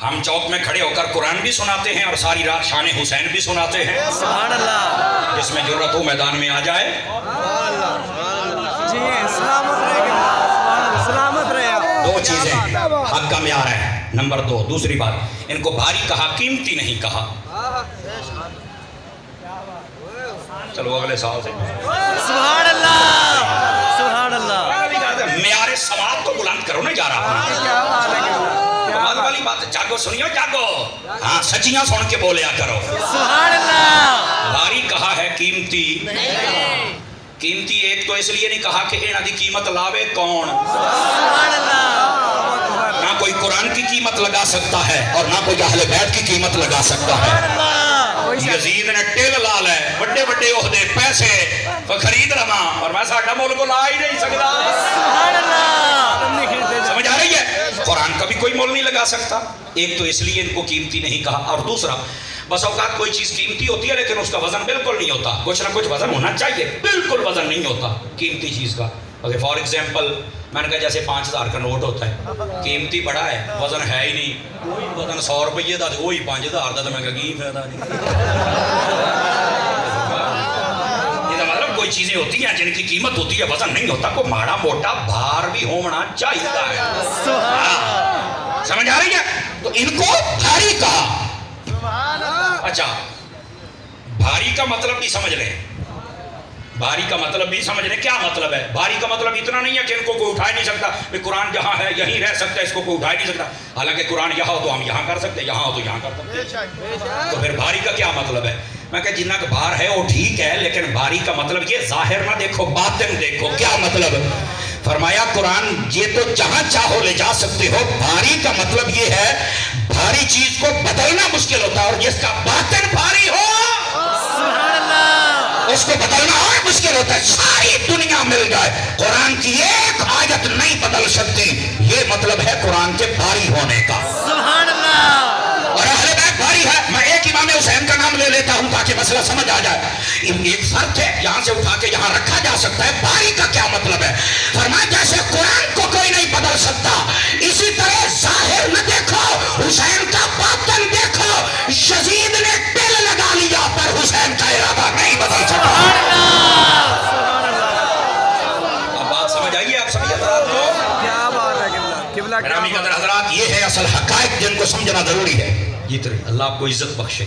ہم چوک میں کھڑے ہو کر قرآن بھی سناتے ہیں اور ساری رات شان حسین بھی سناتے ہیں. سبحان اللہ. جس میں جرأت ہو میدان میں آ جائے. جی سلامت رہے. سلامت رہے. دو چیزیں حق کا معیار ہے. نمبر 2 دوسری بات ان کو بھاری کہا قیمتی نہیں کہا. چلو اگلے سال سے سبحان اللہ. سبحان اللہ. معیار سواد کو بلند کرو نہیں جا رہا. کمال والی بات. جاگو سنیو جاگو. ہاں سچیاں سن کے بولیا کرو. سبحان اللہ. بھاری کہا ہے قیمتی. قیمتی ایک تو اس لیے نہیں کہا کہ انہاں دی قیمت لاوے کون. سبحان اللہ. نہ کوئی قرآن کی قیمت لگا سکتا ہے اور نہ کوئی اہل بیت کی قیمت لگا سکتا ہے. یزید نے ٹل لا لے بڑے بڑے عہدے پیسے خرید رہا اور میں ساڈا ملک کو لا ہی نہیں سکتا. سبحان اللہ. سمجھ آ رہی ہے. قرآن کا بھی کوئی مول نہیں لگا سکتا. ایک تو اس لیے ان کو قیمتی نہیں کہا اور دوسرا بس اوقات کوئی چیز قیمتی ہوتی ہے لیکن اس کا وزن بالکل نہیں ہوتا. کچھ نہ کچھ وزن ہونا چاہیے. بالکل وزن نہیں ہوتا قیمتی چیز کا. اگر فار ایگزامپل میں نے کہا جیسے 5000 کا نوٹ ہوتا ہے قیمتی بڑا ہے وزن ہے ہی نہیں. وزن 100 روپیے کا وہی 5000 کا. تو میں کہا کی فائدہ نہیں. یہ مطلب کوئی چیزیں ہوتی ہیں جن کی قیمت ہوتی ہے وزن نہیں ہوتا. کوئی ماڑا موٹا بھار بھی ہونا چاہیے. سمجھ آ رہی ہے. تو ان کو بھاری کہا. اچھا بھاری کا مطلب بھی سمجھ رہے ہیں. بھاری کا مطلب بھی سمجھ رہے ہیں. کیا مطلب ہے بھاری کا مطلب؟ اتنا نہیں ہے کہ ان کو کوئی اٹھا ہی نہیں سکتا. قرآن جہاں ہے یہیں رہ سکتا ہے اس کو کوئی اٹھا ہی نہیں سکتا. حالانکہ قرآن یہاں ہو تو ہم یہاں کر سکتے یہاں ہو تو یہاں کر سکتے. تو پھر بھاری کا کیا مطلب ہے؟ میں کہ جنہ کا بھار ہے وہ ٹھیک ہے لیکن بھاری کا مطلب یہ ظاہر نہ دیکھو باطن دیکھو. کیا مطلب؟ فرمایا قرآن یہ تو جہاں چاہو لے جا سکتے ہو. بھاری کا مطلب یہ ہے بھاری چیز کو بدلنا مشکل ہوتا ہے اور جس کا باطن بھاری ہو اس کو بدلنا اور مشکل ہوتا ہے. ساری دنیا مل جائے قرآن کی ایک آیت نہیں بدل سکتی. یہ مطلب ہے قرآن کے بھاری ہونے کا. سبحان اللہ. اور اہل بیت بھاری ہے. میں ایک امام حسین کا نام لے لیتا ہوں تاکہ مسئلہ سمجھ آ جائے. ایک فرد ہے یہاں سے اٹھا کے یہاں رکھا جا سکتا ہے. بھاری کا کیا مطلب ہے؟ فرمایا جیسے قرآن کو کوئی نہیں بدل سکتا اسی طرح ظاہر نہ دیکھو حسین کا باطن دیکھو. یزید نے ٹل لگا لیا پر حسین کا ارادہ نہیں بدل سکتا. اب بات سمجھ آئیے آپ سمجھ حضرات کو. کیا بات ہے قبلہ. گرامی قدر حضرات یہ ہے اصل حقائق جن کو سمجھنا ضروری ہے. جتنے اللہ آپ کو عزت بخشے.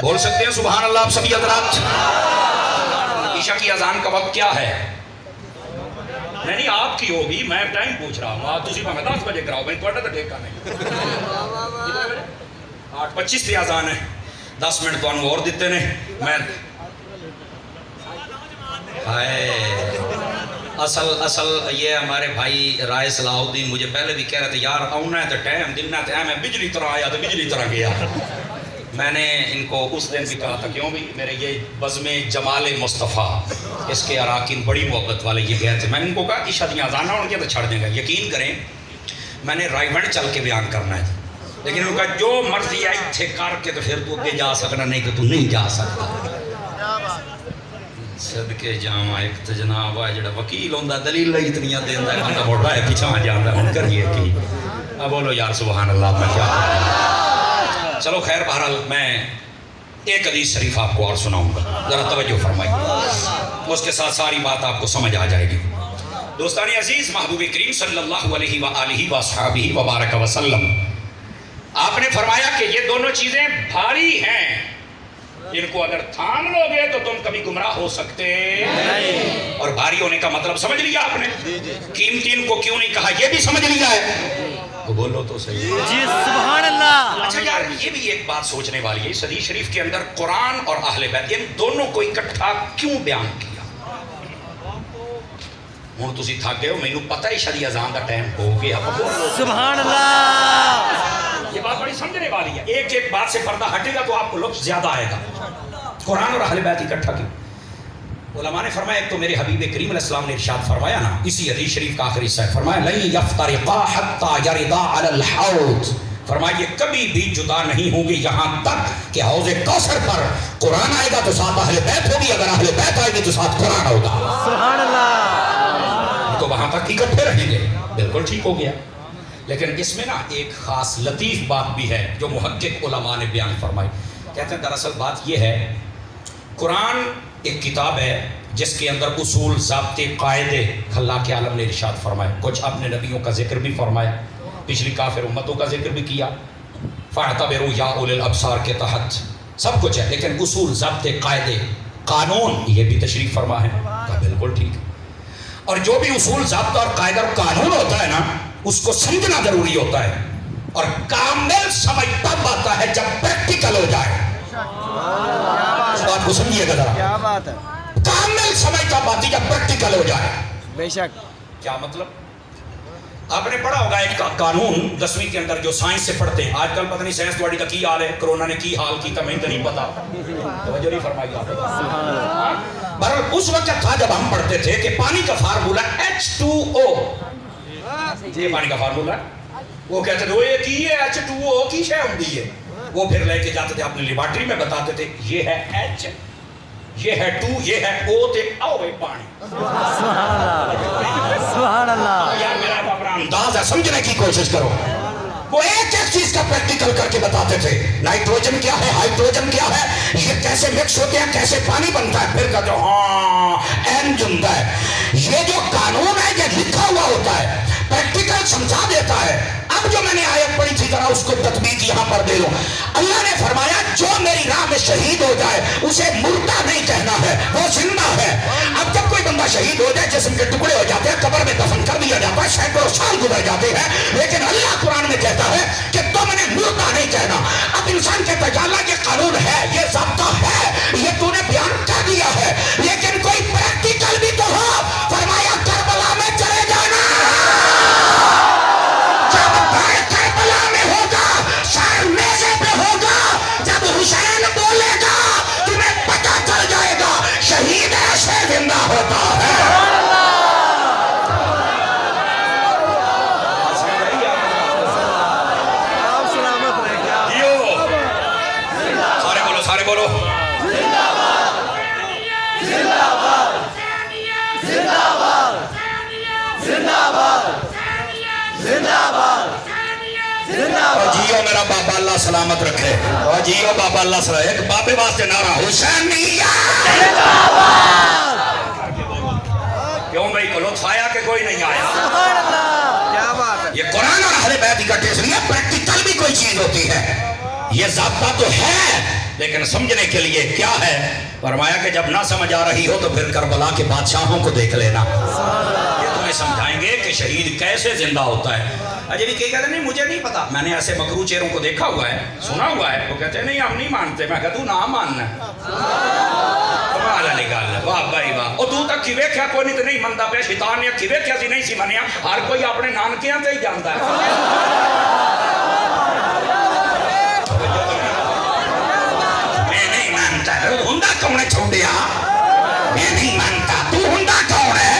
بول سکتے ہیں سبحان اللہ آپ سبھی حضرات. عشاء کی اذان کا وقت کیا ہے؟ نہیں آپ کی ہوگی میں ٹائم پوچھ رہا ہوں. آپ تسی میں 10 بجے کراؤ میں توڑا تو ٹھیکا نہیں. 8:25 پہ اذان ہے. 10 منٹ تو انہوں اور دیتے نے. میں اصل یہ ہمارے بھائی رائے صلاح الدین مجھے پہلے بھی کہہ رہے تھے یار آنا ہے تو ٹائم دینا ہے. میں بجلی طرح آیا تو بجلی طرح گیا. میں نے ان کو اس دن بھی کہا تھا کیوں بھی میرے یہ بزم جمال مصطفیٰ اس کے اراکین بڑی محبت والے یہ گئے تھے. میں نے ان کو کہا عشاء دیاں اذان ہو گیا تو چھڑ دیں گا. یقین کریں میں نے رائے بنڈ چل کے بیان کرنا ہے لیکن ان کا جو مرضی آئی تھے کر کے تو پھر تو اگے جا سکنا نہیں کہ تو نہیں جا سکتا. صدقے جاواں ایک تو جناب ہے جڑا وکیل ہوندا دلیل لئی اتنیاں دیندا ہے بندہ موڑا ہے پیچھے جاندا ہن کریے کی. اب بولو یار سبحان اللہ. میں کیا چلو خیر بہرحال میں ایک حدیث شریف آپ کو اور سناؤں گا ذرا توجہ فرمائیے. اس کے ساتھ ساری بات آپ کو سمجھ آ جائے گی. دوستان عزیز محبوب کریم صلی اللہ علیہ وآلہ وصحبہ وبارک وسلم آپ نے فرمایا کہ یہ دونوں چیزیں بھاری ہیں. ان کو اگر تھام لو گے تو تم کبھی گمراہ ہو سکتے نہیں. اور بھاری ہونے کا مطلب سمجھ لیا آپ نے. قیمتی ان کو کیوں نہیں کہا یہ بھی سمجھ لیا ہے. تو بولو تو صحیح. جی سبحان اللہ. اچھا یار یہ بھی ایک بات سوچنے والی ہے. اس حدیث شریف کے اندر قرآن اور اہل بیت ان دونوں کو اکٹھا کیوں بیان کیا؟ ہوں تسی تھک گئے ہو مینوں پتہ ہے شادی اذان کا ٹائم ہو گیا. سبحان اللہ. یہ بات بڑی سمجھنے والی ہے. ایک ایک بات سے پردہ ہٹے گا تو آپ کو لطف زیادہ آئے گا. قرآن اور اہل بیت اکٹھا کیوں؟ علماء نے فرمایا ایک تو میرے حبیب کریم علیہ السلام نے ارشاد فرمایا نا اسی حدیث شریف کا آخری حصہ ہے. فرمایا لن یفترقا حتی یردا علی الحوض. فرمایا یہ کبھی بھی جدا نہیں ہوں گے یہاں تک کہ حوض کوثر پر قرآن آئے گا تو ساتھ اہل بیت ہوگی. اگر اہل بیت آئے گی تو ساتھ قرآن ہوگا. سبحان اللہ. تو وہاں تک اکٹھے رہیں گے. بالکل ٹھیک ہو گیا. لیکن اس میں نا ایک خاص لطیف بات بھی ہے جو محقق علماء نے بیان فرمائی. کہتے ہیں دراصل بات یہ ہے، قرآن ایک کتاب ہے جس کے اندر اصول، ضابطے، قاعدے اللہ کے عالم نے ارشاد فرمائے. کچھ اپنے نبیوں کا ذکر بھی فرمایا، پچھلی کافر امتوں کا ذکر بھی کیا، فَاعْتَبِرُوا يَا أُولِي الْأَبْصَارِ کے تحت سب کچھ ہے. لیکن اصول، ضابطے، قاعدے، قانون یہ بھی تشریف فرما ہے. کہا بالکل ٹھیک ہے. اور جو بھی اصول، ضابطہ اور قاعدہ اور قانون ہوتا ہے نا، اس کو سمجھنا ضروری ہوتا ہے. اور کامل سمجھ تب آتا ہے جب پریکٹیکل ہو جائے. اس بات کو سمجھیے گا ذرا. کیا بات ہے. کامل سمجھ تب آتی جب پریکٹیکل ہو جائے. بے شک. کیا مطلب؟ آپ نے پڑھا ہوگا ایک قانون 10ویں کے اندر جو سائنس سے پڑھتے ہیں. آج کل پتہ نہیں سائنس والی کا کی حال ہے، کرونا نے کی حال کی تمہیں تو نہیں پتا. توجہ نہیں فرمائی آپ نے. بہرحال اس وقت تھا جب ہم پڑھتے تھے کہ پانی کا فارمولہ H2O. یہ پانی کا فارمولہ ہے. وہ کہتے تھے وہ یہ کی ہے H2O کی شے ہوتی ہے. وہ پھر لے کے جاتے تھے اپنی لیبارٹری میں، بتاتے تھے یہ ہے H، یہ ہے 2، یہ ہے O تے او ہے پانی. سبحان اللہ. یار میرا اپنا انداز ہے، سمجھنے کی کوشش کرو. وہ ایک ایک چیز کا پریکٹیکل کر کے بتاتے تھے. نائٹروجن کیا ہے، ہائیڈروجن کیا ہے، یہ کیسے مکس ہوتے ہیں، کیسے پانی بنتا ہے. پھر کہتے ہاں این جمتا ہے. یہ جو قانون ہے یہ لکھا ہوا ہوتا ہے، پریکٹیکل سمجھا دیتا ہے. اب جو میں نے آیت پڑھی تھی ذرا اس کو تطبیق یہاں پر دے لو. اللہ نے فرمایا جو میری راہ میں شہید ہو جائے اسے مردہ نہیں کہنا ہے، وہ زندہ ہے. اب جب کوئی بندہ شہید ہو جائے، جسم کے ٹکڑے ہو جاتے ہیں، قبر میں دفن کر دیا جاتا ہے، سینکڑوں سال گزر جاتے ہیں، لیکن اللہ قرآن میں کہتا ہے کہ تم نے مردہ نہیں کہنا. اب انسان کہتا ہے اللہ یہ قانون ہے، یہ ضابطہ ہے، یہ تو نے بیان کر دیا ہے، لیکن کوئی پریکٹیکل بھی تو ہو. فرمایا کربلا میں چلے جانا. جب کربلا میں ہوگا، سر میزے پہ ہوگا، جب حسین بولے گا تمہیں پتہ چل جائے گا شہید ایسے زندہ ہوتا ہے. آپ سلامت رہے. سارے بولو، سارے بولو. جیو میرا بابا اللہ سلامت رکھے. اور جیو بابا اللہ سلامت. ایک بابے واسطے نعرہ حسینیہ. کیوں بھائی کو لطف آیا کہ کوئی نہیں آیا؟ سبحان اللہ. کیا بات ہے. یہ قرآن اور اہل بیت اکٹھے اس لیے پریکٹیکل بھی کوئی چیز ہوتی ہے. یہ ضابطہ تو ہے لیکن سمجھنے کے لیے کیا ہے. فرمایا کہ جب نہ سمجھ آ رہی ہو تو پھر کربلا کے بادشاہوں کو دیکھ لینا. یہ تمہیں سمجھائیں گے کہ شہید کیسے زندہ ہوتا ہے. اجے بھی کہتے ہیں نہیں مجھے نہیں پتا. میں نے ایسے مکرو چہروں کو دیکھا ہوا ہے، سنا ہوا ہے. وہ کہتے ہیں نہیں ہم نہیں مانتے. میں کہتا ہوں نہ ماننا. کمال علی گل ہے. واہ بھائی واہ. اور تو تک کی ویکھیا کوئی نہیں تو نہیں منتا پیا. شیطان نے کی ویکھیا سی نہیں سی منیا. ہر کوئی اپنے نانکیاں تے ہی جاندا ہے. ہندا کون ہے چھوڑیا؟ میں نہیں مانتا. تو ہندا کون ہے؟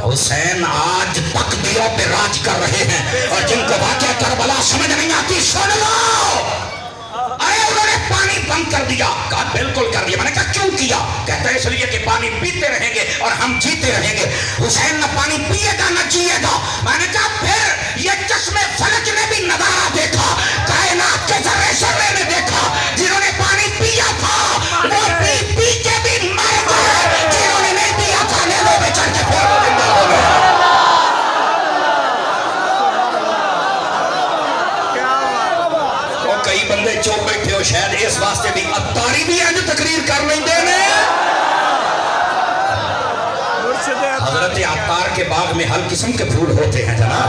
حسین آج تک دلوں پہ راج کر رہے ہیں. اور جن کو واقعہ کربلا سمجھ نہیں آتی سن لو. ارے انہوں نے پانی بند کر دیا. کہا بالکل کر دیا. میں نے کہا کیوں کیا؟ کہتا ہے اس لیے کہ پانی پیتے رہیں گے اور ہم جیتے رہیں گے. حسین نہ پانی پیے گا نہ جیے گا. میں نے کہا پھر یہ چشمے فلک نے بھی نظارہ دیکھا، کائنات کے ذرے ذرے نے دیکھا. جنہوں نے پانی پیا تھا وہ پی کے بھی مر گئے. جنہوں نے نہیں پیا تھا نیلوں میں چڑھ کے پھر وہ زندہ ہو گئے. اور کئی بندے چوپ بیٹھے ہو شاید اس واسطے بھی اتاری بھی ہیں جو تقریر کر نہیں دینے. حضرت عطار کے باغ میں ہر قسم کے پھول ہوتے ہیں جناب.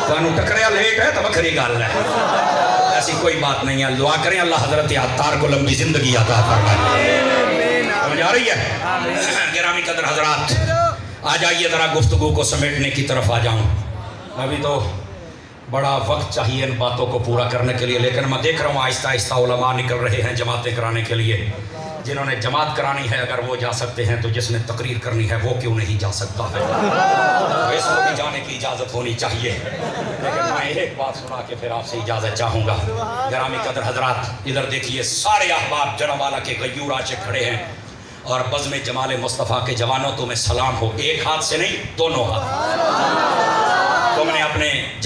تانوں ٹکریا لیٹ ہے تو بکھری گل ہے. ایسی کوئی بات نہیں ہے. دعا کریں اللہ حضرت عطار کو لمبی زندگی عطا فرمائے. سمجھ آ رہی ہے؟ گرامی قدر حضرات آ جائیے ذرا گفتگو کو سمیٹنے کی طرف آ جاؤں. ابھی تو بڑا وقت چاہیے ان باتوں کو پورا کرنے کے لیے، لیکن میں دیکھ رہا ہوں آہستہ آہستہ علماء نکل رہے ہیں جماعتیں کرانے کے لیے. جنہوں نے جماعت کرانی ہے اگر وہ جا سکتے ہیں تو جس نے تقریر کرنی ہے وہ کیوں نہیں جا سکتا ہے؟ اس کو بھی جانے کی اجازت ہونی چاہیے. لیکن میں ایک بات سنا کے پھر آپ سے اجازت چاہوں گا. گرامی قدر حضرات ادھر دیکھیے سارے احباب جنوالا کے غیور عاشق کھڑے ہیں اور بزم جمال مصطفیٰ کے جوانوں تمہیں سلام ہو. ایک ہاتھ سے نہیں، دونوں ہاتھ. تم نے اپنے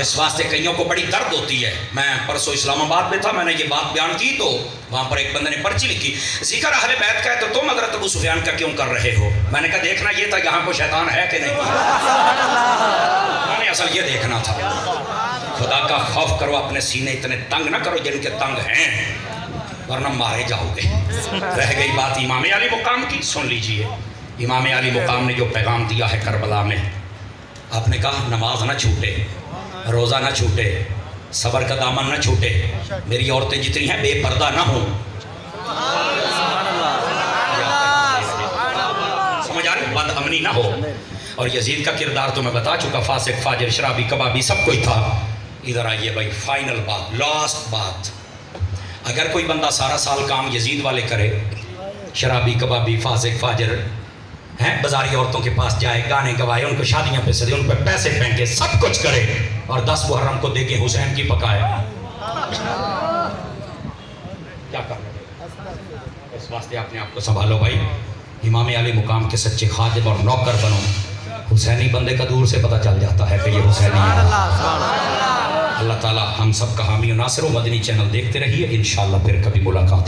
اس واسطے کئیوں کو بڑی درد ہوتی ہے. میں پرسوں اسلام آباد میں تھا, میں نے یہ بات بیان کی تو وہاں پر ایک بندے نے پرچی لکھی, ذکر اہل بیت کا ہے تو تم حضرت ابو سفیان کا کیوں کر رہے ہو؟ میں نے کہا دیکھنا یہ تھا یہاں کو شیطان ہے کہ نہیں, میں نے اصل یہ دیکھنا تھا. خدا کا خوف کرو, اپنے سینے اتنے تنگ نہ کرو جن کے تنگ ہیں, ورنہ مارے جاؤ گے. رہ گئی بات امام علی مقام کی, سن لیجئے. امام علی مقام نے جو پیغام دیا ہے کربلا میں, آپ نے کہا نماز نہ چھوٹے, روزہ نہ چھوٹے, صبر کا دامن نہ چھوٹے, میری عورتیں جتنی ہیں بے پردہ نہ ہوں. سمجھ آ رہی, بد امنی نہ ہو. اور یزید کا کردار تو میں بتا چکا, فاسق فاجر شرابی کبابی سب کوئی تھا. ادھر آئیے بھائی, فائنل بات, لاسٹ بات. اگر کوئی بندہ سارا سال کام یزید والے کرے, شرابی کبابی فاسق فاجر ہیں, بازاری عورتوں کے پاس جائے, گانے گوائے, ان کو شادیاں پہ سدے, ان پہ پیسے پھینکے, سب کچھ کرے, اور 10 محرم کو دے کے حسین کی پکائے, کیا کر رہے؟ اس واسطے اپنے آپ کو سنبھالو بھائی. امام علی مقام کے سچے خادم اور نوکر بنو. حسینی بندے کا دور سے پتہ چل جاتا ہے کہ یہ حسینی ہے. اللہ تعالی ہم سب کا حامی و ناصر. و مدنی چینل دیکھتے رہیے, انشاءاللہ پھر کبھی ملاقات.